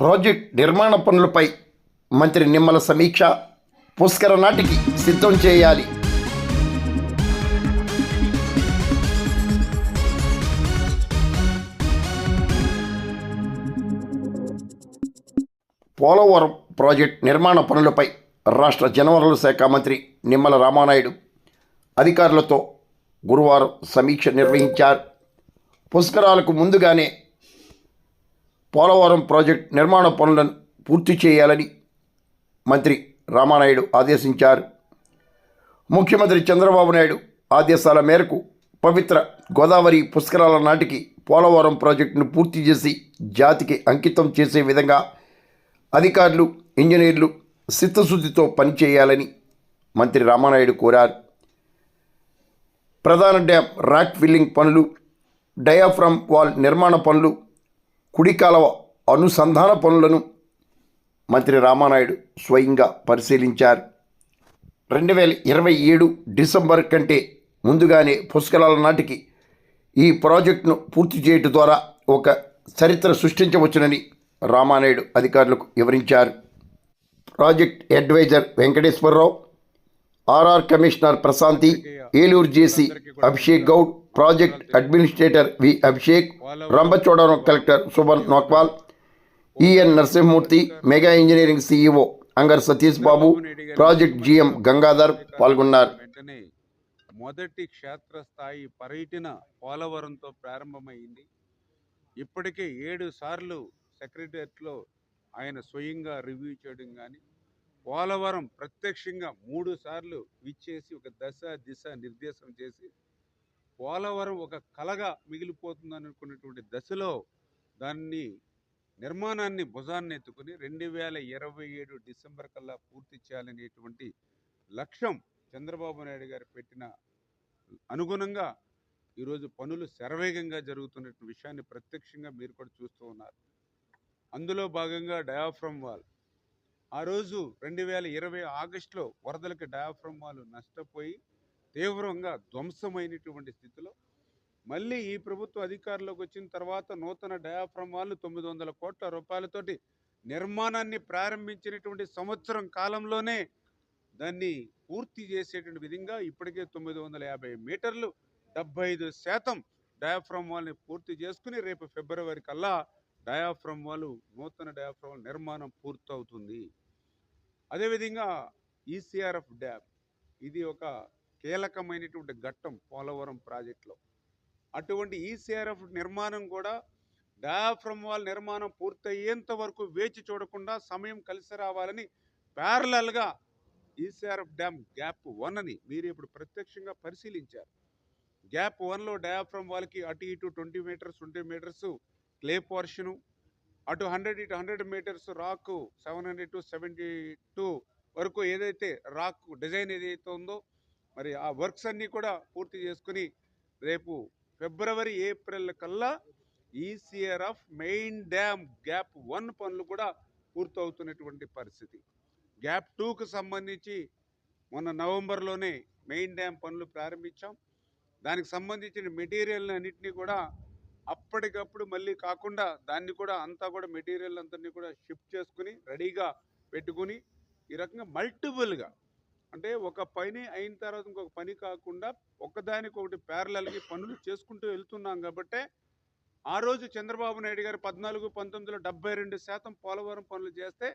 Project నిర్మాణ పనులపై మంత్రి నిమ్మల సమీక్ష. పుష్కర నాటికి సిద్ధం చేయాలి. పోలవరం ప్రాజెక్ట్ నిర్మాణ పనులపై రాష్ట్ర జలవనరుల శాఖ మంత్రి నిమ్మల రామానాయుడు అధికారులతో గురువారం సమీక్ష నిర్వహించారు. పుష్కరాలకు ముందుగానే పోలవరం ప్రాజెక్ట్ నిర్మాణ పనులను పూర్తి చేయాలని మంత్రి రామానాయుడు ఆదేశించారు. ముఖ్యమంత్రి చంద్రబాబు నాయుడు ఆదేశాల మేరకు పవిత్ర గోదావరి పుష్కరాల నాటికి పోలవరం ప్రాజెక్టును పూర్తి చేసి జాతికి అంకితం చేసే విధంగా అధికారులు, ఇంజనీర్లు చిత్తశుద్ధితో పనిచేయాలని మంత్రి రామానాయుడు కోరారు. ప్రధాన డ్యాం రాక్ ఫిల్లింగ్ పనులు, డయాఫ్రమ్ వాల్ నిర్మాణ పనులు, కుడి కాలువ అనుసంధాన పనులను మంత్రి రామానాయుడు స్వయంగా పరిశీలించారు. 2027 డిసెంబర్ కంటే ముందుగానే పుష్కరాల నాటికి ఈ ప్రాజెక్టును పూర్తి చేయడం ద్వారా ఒక చరిత్ర సృష్టించవచ్చునని రామానాయుడు అధికారులకు వివరించారు. Project adviser Venkateswara Rao, RR commissioner Prashanti, Eluru JC Abhishek Goud, project administrator V Abhishek, Rampachodavaram collector Suman Nokwal, EN Narasimha Murthy, mega engineering CEO Angar Satish Babu, project GM Gangadhar పాల్గొన్నారు. మొదటి క్షేత్రస్థాయి పర్యటన పోలవరంతో ప్రారంభమైంది. ఇప్పటికే 7 సార్లు సెక్రటరియట్లో ఆయన స్వయంగా రివ్యూ చేయడం కానీ, పోలవరం ప్రత్యక్షంగా 3 సార్లు విచ్చేసి ఒక దశ దిశ నిర్దేశం చేసి పోలవరం ఒక కలగా మిగిలిపోతుందని అనుకున్నటువంటి దశలో దాన్ని నిర్మాణాన్ని భుజాన్ని ఎత్తుకుని 2027 డిసెంబర్ కల్లా పూర్తి చేయాలనేటువంటి లక్ష్యం చంద్రబాబు నాయుడు గారు పెట్టిన అనుగుణంగా ఈరోజు పనులు శరవేగంగా జరుగుతున్న విషయాన్ని ప్రత్యక్షంగా మీరు కూడా చూస్తూ ఉన్నారు. అందులో భాగంగా డయాఫ్రమ్ వాల్ ఆ రోజు 2020 ఆగస్టులో వరదలకి డయాఫ్రమ్ వాల్ నష్టపోయి తీవ్రంగా ధ్వంసమైనటువంటి స్థితిలో మళ్ళీ ఈ ప్రభుత్వ అధికారంలోకి వచ్చిన తర్వాత నూతన డయాఫ్రమ్ వాల్ 900 కోట్ల రూపాయలతోటి నిర్మాణాన్ని ప్రారంభించినటువంటి సంవత్సరం కాలంలోనే దాన్ని పూర్తి చేసేటువంటి విధంగా ఇప్పటికే 950 మీటర్లు 75% డయాఫ్రమ్ వాల్ని పూర్తి చేసుకుని రేపు ఫిబ్రవరి కల్లా డయాఫ్రమ్ వాల్ నూతన డయాఫ్రమ్ వాల్ నిర్మాణం పూర్తవుతుంది. అదేవిధంగా ఈసీఆర్ఎఫ్ డ్యామ్ ఇది ఒక కీలకమైనటువంటి ఘట్టం పోలవరం ప్రాజెక్టులో. అటువంటి ఈసీఆర్ఎఫ్ నిర్మాణం కూడా డయాఫ్రమ్ వాల్ నిర్మాణం పూర్తయ్యేంత వరకు వేచి చూడకుండా సమయం కలిసి రావాలని ప్యారలల్గా ఈసీఆర్ఎఫ్ డ్యామ్ గ్యాప్ 1ని మీరు ఇప్పుడు ప్రత్యక్షంగా పరిశీలించారు. గ్యాప్ 1లో డయాఫ్రమ్ వాల్కి అటు ఇటు 20 మీటర్స్ 20 మీటర్స్ క్లే పోర్షను, అటు 100 ఇటు 100 మీటర్స్ రాక్ 700 to 72 వరకు ఏదైతే రాక్ డిజైన్ ఏదైతే ఉందో మరి ఆ వర్క్స్ అన్నీ కూడా పూర్తి చేసుకుని రేపు ఫిబ్రవరి ఏప్రిల్ కల్లా ఈసీఆర్ఎఫ్ మెయిన్ డ్యామ్ గ్యాప్ 1 పనులు కూడా పూర్తవుతున్నటువంటి పరిస్థితి. గ్యాప్ 2కు సంబంధించి మొన్న నవంబర్లోనే మెయిన్ డ్యామ్ పనులు ప్రారంభించాం. దానికి సంబంధించిన మెటీరియల్ అన్నింటినీ కూడా అప్పటికప్పుడు మళ్ళీ కాకుండా దాన్ని కూడా అంతా కూడా మెటీరియల్ అంతని కూడా షిఫ్ట్ చేసుకుని రెడీగా పెట్టుకుని ఈ రకంగా మల్టిపుల్గా అంటే ఒక పని అయిన తర్వాత ఇంకొక పని కాకుండా ఒకదానికొకటి ప్యారలల్గా పనులు చేసుకుంటూ వెళ్తున్నాం. కాబట్టే ఆ రోజు చంద్రబాబు నాయుడు గారు 14-19లో 72% పోలవరం పనులు చేస్తే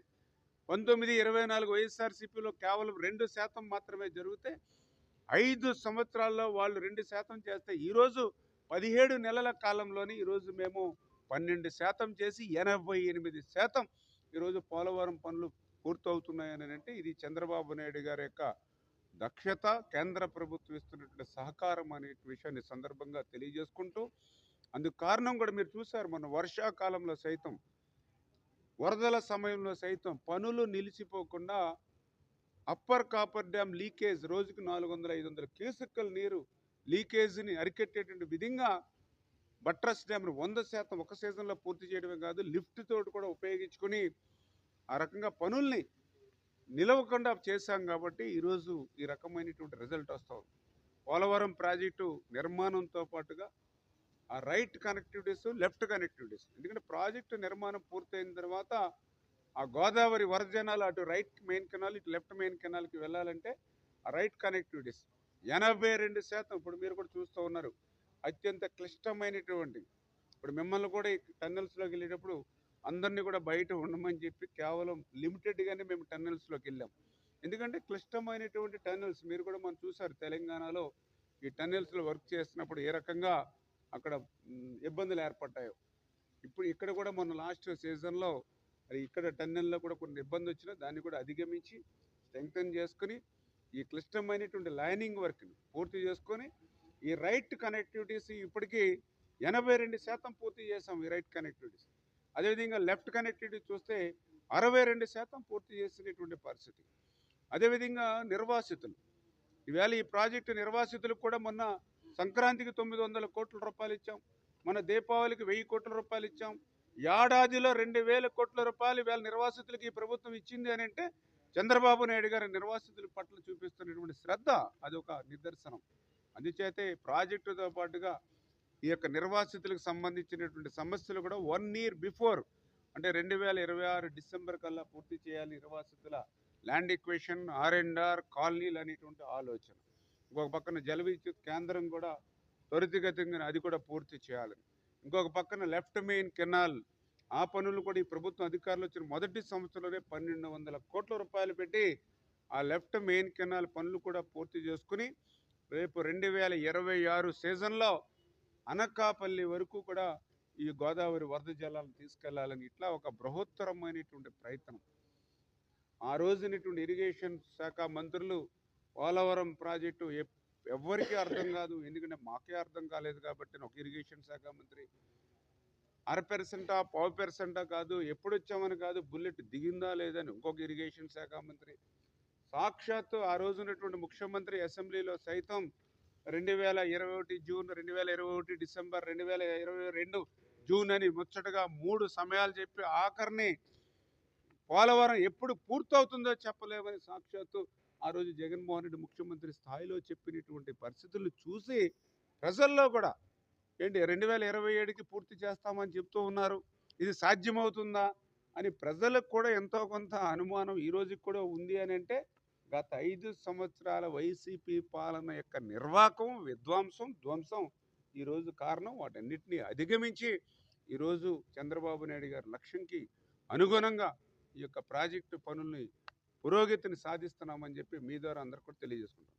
19-24 వైఎస్ఆర్సీపీలో కేవలం 2% మాత్రమే జరిగితే 5 సంవత్సరాల్లో వాళ్ళు 2% చేస్తే ఈరోజు 17 నెలల కాలంలోని ఈరోజు మేము 12% చేసి 88% ఈరోజు పోలవరం పనులు పూర్తవుతున్నాయని అంటే ఇది చంద్రబాబు నాయుడు గారి యొక్క దక్షత, కేంద్ర ప్రభుత్వం ఇస్తున్నటువంటి సహకారం అనే విషయాన్ని సందర్భంగా తెలియజేసుకుంటూ, అందుకు కారణం కూడా మీరు చూశారు మొన్న వర్షాకాలంలో సైతం వరదల సమయంలో సైతం పనులు నిలిచిపోకుండా అప్పర్ కాపర్ డ్యామ్ లీకేజ్ రోజుకు 400-500 క్యూసెక్కుల నీరు లీకేజీని అరికెట్టేటువంటి విధంగా బట్రస్ డ్యామ్ను 100% ఒక సీజన్లో పూర్తి చేయడమే కాదు లిఫ్ట్ తోటి కూడా ఉపయోగించుకొని ఆ రకంగా పనుల్ని నిలవకుండా చేశాం. కాబట్టి ఈరోజు ఈ రకమైనటువంటి రిజల్ట్ వస్తుంది. పోలవరం ప్రాజెక్టు నిర్మాణంతో పాటుగా ఆ రైట్ కనెక్టివిటీస్, లెఫ్ట్ కనెక్టివిటీస్. ఎందుకంటే ప్రాజెక్టు నిర్మాణం పూర్తయిన తర్వాత ఆ గోదావరి వరద జనాలు అటు రైట్ మెయిన్ కెనాల్, ఇటు లెఫ్ట్ మెయిన్ కెనాల్కి వెళ్ళాలంటే ఆ రైట్ కనెక్టివిటీస్ 82% ఇప్పుడు మీరు కూడా చూస్తూ ఉన్నారు. అత్యంత క్లిష్టమైనటువంటి, ఇప్పుడు మిమ్మల్ని కూడా ఈ టన్నెల్స్లోకి వెళ్ళేటప్పుడు అందరినీ కూడా బయట ఉండమని చెప్పి కేవలం లిమిటెడ్గానే మేము టన్నెల్స్లోకి వెళ్ళాం. ఎందుకంటే క్లిష్టమైనటువంటి టన్నెల్స్ మీరు కూడా మనం చూసారు. తెలంగాణలో ఈ టన్నెల్స్లో వర్క్ చేస్తున్నప్పుడు ఏ రకంగా అక్కడ ఇబ్బందులు ఏర్పడ్డాయో. ఇప్పుడు ఇక్కడ కూడా మొన్న లాస్ట్ సీజన్లో మరి ఇక్కడ టన్నెల్లో కూడా కొన్ని ఇబ్బంది వచ్చినా దాన్ని కూడా అధిగమించి స్ట్రెంగ్తన్ చేసుకుని ఈ క్లిష్టమైనటువంటి లైనింగ్ వర్క్ని పూర్తి చేసుకొని ఈ రైట్ కనెక్టివిటీస్ ఇప్పటికీ 82% పూర్తి చేసాం. ఈ రైట్ కనెక్టివిటీస్. అదేవిధంగా లెఫ్ట్ కనెక్టివిటీ చూస్తే 62% పూర్తి చేసినటువంటి పరిస్థితి. అదేవిధంగా నిర్వాసితులు, ఈవేళ ఈ ప్రాజెక్టు నిర్వాసితులకు కూడా మొన్న సంక్రాంతికి 900 కోట్ల రూపాయలు ఇచ్చాం, మన దీపావళికి 1000 కోట్ల రూపాయలు ఇచ్చాం. ఏడాదిలో 2000 కోట్ల రూపాయలు ఈవేళ నిర్వాసితులకి ఈ ప్రభుత్వం ఇచ్చింది అని అంటే చంద్రబాబు నాయుడు గారి నిర్వాసితుల పట్ల చూపిస్తున్నటువంటి శ్రద్ధ అది ఒక నిదర్శనం. అందుచేతే ప్రాజెక్టుతో పాటుగా ఈ యొక్క నిర్వాసితులకు సంబంధించినటువంటి సమస్యలు కూడా 1 ఇయర్ బిఫోర్ అంటే 2026 డిసెంబర్ కల్లా పూర్తి చేయాలి నిర్వాసితుల ల్యాండ్ ఎక్వేషన్, R&R కాలనీలు అనేటువంటి ఆలోచన. ఇంకొక పక్కన జల విద్యుత్ కేంద్రం కూడా త్వరితగతిగా అది కూడా పూర్తి చేయాలని. ఇంకొక పక్కన లెఫ్ట్ మెయిన్ కెనాల్ ఆ పనులు కూడా ఈ ప్రభుత్వం అధికారులు వచ్చిన మొదటి సంవత్సరంలోనే 1200 కోట్ల రూపాయలు పెట్టి ఆ లెఫ్ట్ మెయిన్ కెనాల్ పనులు కూడా పూర్తి చేసుకుని రేపు 2026 సీజన్లో అనకాపల్లి వరకు కూడా ఈ గోదావరి వరద జలాలను తీసుకెళ్లాలని ఇట్లా ఒక బృహత్తరమైనటువంటి ప్రయత్నం. ఆ రోజునటువంటి ఇరిగేషన్ శాఖ మంత్రులు పోలవరం ప్రాజెక్టు ఎవ్వరికీ అర్థం కాదు, ఎందుకంటే మాకే అర్థం కాలేదు కాబట్టి ఒక ఇరిగేషన్ శాఖ మంత్రి 1/2%, 1/4% కాదు, ఎప్పుడు వచ్చామని కాదు, బుల్లెట్ దిగిందా లేదని ఇంకొక ఇరిగేషన్ శాఖ మంత్రి. సాక్షాత్తు ఆ రోజునటువంటి ముఖ్యమంత్రి అసెంబ్లీలో సైతం 2021 జూన్, 2021 డిసెంబర్, 2022 జూన్ అని ముచ్చటగా 3 సమయాలు చెప్పి ఆఖరిని పోలవరం ఎప్పుడు పూర్తవుతుందో చెప్పలేమని సాక్షాత్తు ఆ రోజు జగన్మోహన్ రెడ్డి ముఖ్యమంత్రి స్థాయిలో చెప్పినటువంటి పరిస్థితులు చూసి ప్రజల్లో కూడా ఏంటి 2027కి పూర్తి చేస్తామని చెప్తూ ఉన్నారు, ఇది సాధ్యమవుతుందా అని ప్రజలకు కూడా ఎంతో కొంత అనుమానం ఈ రోజుకి కూడా ఉంది అని అంటే గత 5 సంవత్సరాల వైసీపీ పాలన యొక్క నిర్వాకం, విధ్వంసం, ధ్వంసం ఈరోజు కారణం. వాటన్నిటినీ అధిగమించి ఈరోజు చంద్రబాబు నాయుడు గారి లక్ష్యంకి అనుగుణంగా ఈ యొక్క ప్రాజెక్టు పనుల్ని పురోగతిని సాధిస్తున్నామని చెప్పి మీ ద్వారా అందరికీ కూడా తెలియజేసుకుంటాం.